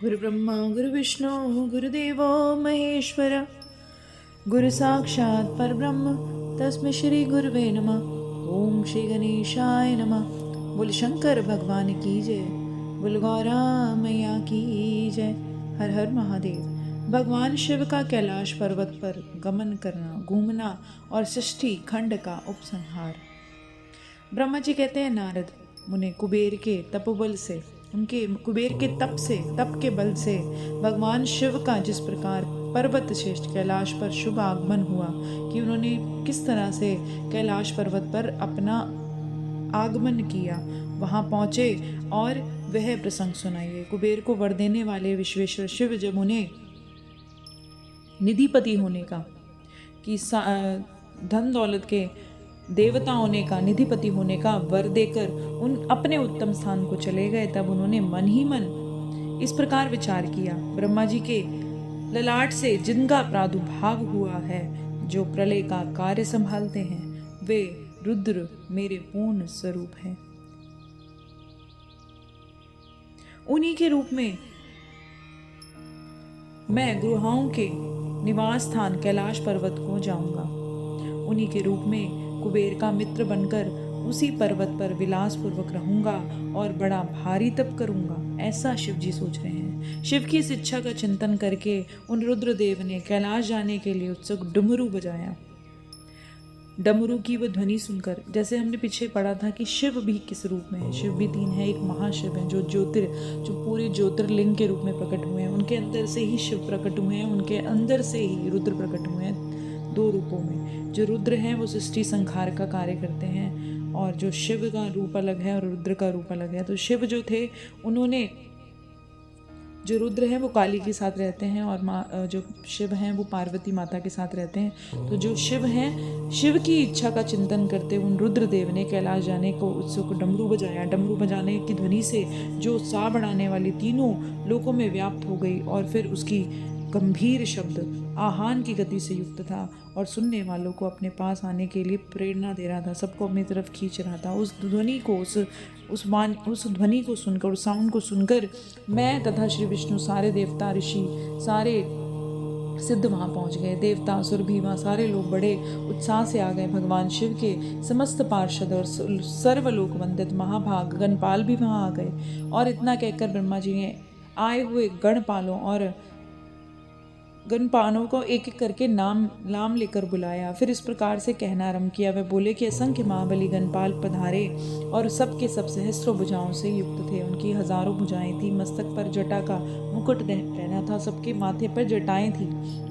गुरुब्रह्मा गुरुविष्णु गुरुदेवो महेश्वर गुरु साक्षात् परब्रह्म तस्मै श्री गुरुवे नमः। ओम श्री गणेशाय नमः। बोल शंकर भगवान की जय, बोल गौरा मैया की जय। हर हर महादेव। भगवान शिव का कैलाश पर्वत पर गमन करना, घूमना और सृष्टि खंड का उपसंहार। ब्रह्मा जी कहते हैं, नारद मुने कुबेर के तपोबल से, उनके कुबेर के तप के बल से भगवान शिव का जिस प्रकार पर्वत श्रेष्ठ कैलाश पर शुभ आगमन हुआ कि उन्होंने किस तरह से कैलाश पर्वत पर अपना आगमन किया, वहाँ पहुँचे और वह प्रसंग सुनाइए। कुबेर को वर देने वाले विश्वेश्वर शिव जब उन्हें निधिपति होने का, कि धन दौलत के देवता होने का, निधिपति होने का वर देकर उन अपने उत्तम स्थान को चले गए, तब उन्होंने मन ही मन इस प्रकार विचार किया, ब्रह्मा जी के ललाट से जिनका प्रादुर्भाव हुआ है, जो प्रलय का कार्य संभालते हैं, वे रुद्र मेरे पूर्ण स्वरूप हैं। उन्हीं के रूप में मैं गुहाओं के निवास स्थान कैलाश पर्वत को जाऊंगा। उन्हीं के रूप में कुबेर का मित्र बनकर उसी पर्वत पर विलास पूर्वक रहूंगा और बड़ा भारी तप करूंगा, ऐसा शिव जी सोच रहे हैं। शिव की इस इच्छा का चिंतन करके उन रुद्रदेव ने कैलाश जाने के लिए उत्सुक डमरू बजाया। डमरू की वह ध्वनि सुनकर, जैसे हमने पीछे पढ़ा था कि शिव भी किस रूप में है, शिव भी तीन है। एक महाशिव है जो पूरे ज्योतिर्लिंग के रूप में प्रकट हुए हैं, उनके अंदर से ही शिव प्रकट हुए हैं, उनके अंदर से ही रुद्र प्रकट हुए हैं, दो रूपों में। जो रुद्र हैं वो सृष्टि संहार का कार्य करते हैं, और जो शिव का रूप अलग है और रुद्र का रूप अलग है। तो शिव जो थे, उन्होंने, जो रुद्र हैं वो काली के साथ रहते हैं, और जो शिव हैं वो पार्वती माता के साथ रहते हैं। तो जो शिव हैं, शिव की इच्छा का चिंतन करते उन रुद्रदेव ने कैलाश जाने को उत्सुक डमरू बजाया। डमरू बजाने की ध्वनि से जो उत्साह बढ़ाने वाली तीनों लोकों में व्याप्त हो गई, और फिर उसकी गंभीर शब्द आहान की गति से युक्त था और सुनने वालों को अपने पास आने के लिए प्रेरणा दे रहा था, सबको अपनी तरफ खींच रहा था। उस ध्वनि को उस ध्वनि को सुनकर, उस साउंड को सुनकर मैं तथा श्री विष्णु, सारे देवता, ऋषि, सारे सिद्ध वहाँ पहुँच गए। देवता, असुर भी, वहाँ सारे लोग बड़े उत्साह से आ गए। भगवान शिव के समस्त पार्षद और सर्वलोक वंदित महाभाग गणपाल भी वहाँ आ गए। और इतना कहकर ब्रह्मा जी ने आए हुए गणपालों को एक एक करके नाम लेकर बुलाया। फिर इस प्रकार से कहना आरंभ किया। वे बोले कि असंख्य महाबली गणपाल पधारे और सबके सब सहस्रों भुजाओं से युक्त थे। उनकी हजारों भुजाएं थी, मस्तक पर जटा का मुकुट पहना था, सबके माथे पर जटाएं थी,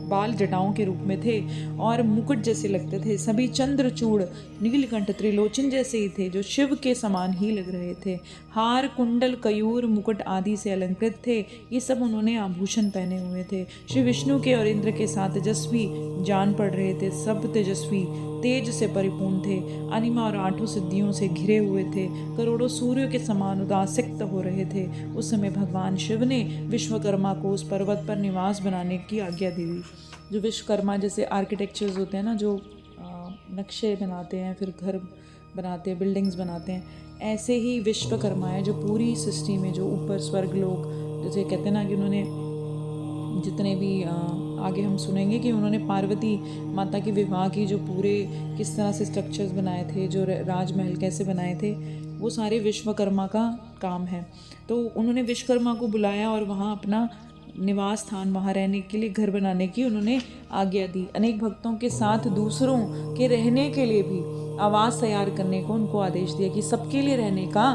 बाल जटाओं के रूप में थे और मुकुट जैसे लगते थे। सभी चंद्रचूड़, नीलकंठ, त्रिलोचन जैसे ही थे, जो शिव के समान ही लग रहे थे। हार, कुंडल, कयूर, मुकुट आदि से अलंकृत थे। ये सब उन्होंने आभूषण पहने हुए थे। श्री विष्णु के और इंद्र के साथ तेजस्वी जान पड़ रहे थे। सब तेजस्वी तेज से परिपूर्ण थे, अनिमा और आठों सिद्धियों से घिरे हुए थे, करोड़ों सूर्यों के समान उदासिक्त हो रहे थे। उस समय भगवान शिव ने विश्वकर्मा को उस पर्वत पर निवास बनाने की आज्ञा दी। जो विश्वकर्मा जैसे आर्किटेक्चर्स होते हैं ना, जो नक्शे बनाते हैं, फिर घर बनाते हैं, बिल्डिंग्स बनाते हैं, ऐसे ही विश्वकर्मा है जो पूरी सृष्टि में, जो ऊपर स्वर्ग लोक, जैसे कहते हैं ना कि उन्होंने जितने भी आगे हम सुनेंगे कि उन्होंने पार्वती माता के विवाह की जो पूरे किस तरह से स्ट्रक्चर्स बनाए थे, जो राजमहल कैसे बनाए थे, वो सारे विश्वकर्मा का काम है। तो उन्होंने विश्वकर्मा को बुलाया और वहाँ अपना निवास स्थान, वहाँ रहने के लिए घर बनाने की उन्होंने आज्ञा दी। अनेक भक्तों के साथ दूसरों के रहने के लिए भी आवास तैयार करने को उनको आदेश दिया कि सबके लिए रहने का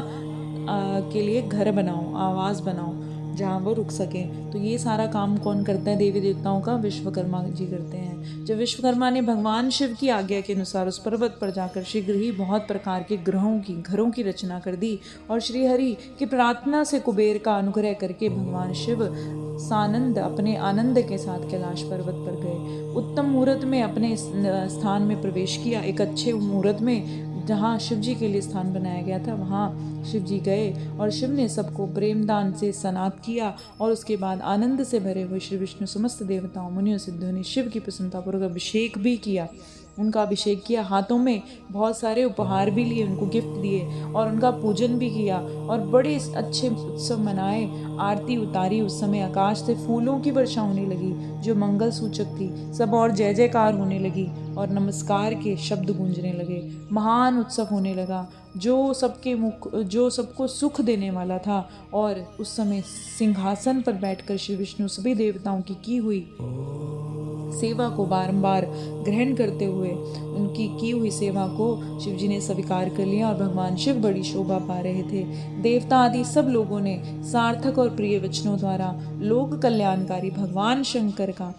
के लिए घर बनाओ, आवास बनाओ जहाँ वो रुक सकें। तो ये सारा काम कौन करता है? देवी देवताओं का विश्वकर्मा जी करते हैं। जब विश्वकर्मा ने भगवान शिव की आज्ञा के अनुसार उस पर्वत पर जाकर शीघ्र ही बहुत प्रकार के घरों की रचना कर दी और श्री हरि की प्रार्थना से कुबेर का अनुग्रह करके भगवान शिव सानंद अपने आनंद के साथ कैलाश पर्वत पर गए। उत्तम मुहूर्त में अपने स्थान में प्रवेश किया। एक अच्छे मुहूर्त में जहाँ शिव जी के लिए स्थान बनाया गया था, वहाँ शिव जी गए और शिव ने सबको प्रेमदान से स्नात किया। और उसके बाद आनंद से भरे हुए श्री विष्णु समस्त देवताओं, मुनियों, सिद्धों ने शिव की प्रसन्नतापूर्वक अभिषेक भी किया। उनका अभिषेक किया, हाथों में बहुत सारे उपहार भी लिए, उनको गिफ्ट दिए और उनका पूजन भी किया और बड़े अच्छे उत्सव मनाए। आरती उतारी, उस समय आकाश से फूलों की वर्षा होने लगी जो मंगल सूचक थी। सब और जय जयकार होने लगी और नमस्कार के शब्द गूंजने लगे। महान उत्सव होने लगा जो सबको सुख देने वाला था। और उस समय सिंहासन पर बैठकर श्री विष्णु सभी देवताओं की हुई सेवा को बारंबार ग्रहण करते हुए उनकी की हुई सेवा को शिव जी ने स्वीकार कर लिया और भगवान शिव बड़ी शोभा पा रहे थे। देवता आदि सब लोगों ने सार्थक और प्रिय वचनों द्वारा लोक कल्याणकारी भगवान शंकर का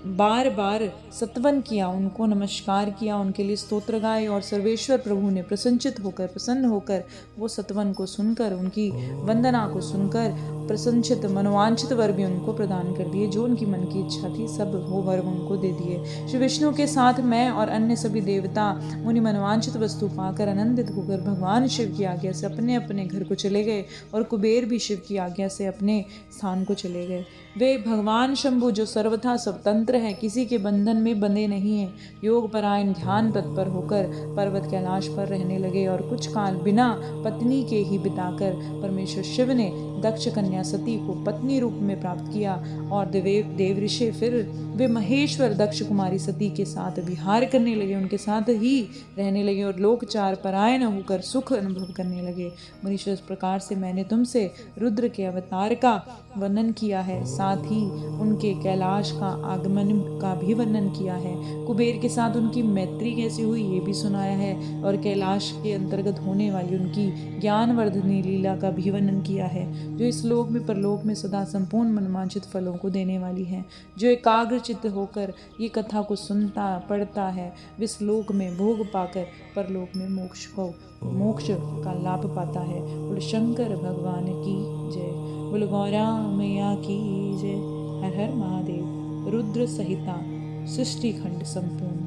बार बार सत्वन किया, उनको नमस्कार किया, उनके लिए स्तोत्र गाए और सर्वेश्वर प्रभु ने प्रसन्न होकर वो सत्वन को सुनकर, उनकी वंदना को सुनकर प्रसन्नचित मनोवांछित वर भी उनको प्रदान कर दिए। जो उनकी मन की इच्छा थी सब वो वर उनको दे दिए। श्री विष्णु के साथ मैं और अन्य सभी देवता मुनि मनोवांछित वस्तु पाकर आनंदित होकर भगवान शिव की आज्ञा से अपने अपने घर को चले गए और कुबेर भी शिव की आज्ञा से अपने स्थान को चले गए। वे भगवान शंभु जो सर्वथा स्वतंत्र है, किसी के बंधन में बंधे नहीं है, योग परायण ध्यान तत्पर होकर पर्वत कैलाश पर रहने लगे और कुछ काल बिना पत्नी के ही बिताकर परमेश्वर शिव ने दक्ष कन्या सती को पत्नी रूप में प्राप्त किया और देव ऋषि फिर वे महेश्वर दक्ष कुमारी सती के साथ विहार करने लगे, उनके साथ ही रहने लगे और लोकचार परायण होकर सुख अनुभव करने लगे। मनीषा, इस प्रकार से मैंने तुमसे रुद्र के अवतार का वर्णन किया है, साथ ही उनके कैलाश का आगमन का भी वर्णन किया है। कुबेर के साथ उनकी मैत्री कैसी हुई ये भी सुनाया है और कैलाश के अंतर्गत होने वाली उनकी ज्ञानवर्धनी लीला का भी वर्णन किया है, जो इस लोक में परलोक में सदा संपूर्ण मनोवांछित फलों को देने वाली है। जो एकाग्रचित्त होकर ये कथा को सुनता पढ़ता है, विस लोक में भोग पाकर परलोक में मोक्ष का लाभ पाता है। बोल शंकर भगवान की जय, बोल गौरा मैया की जय। हर हर महादेव। रुद्र संहिता सृष्टि खंड संपूर्ण।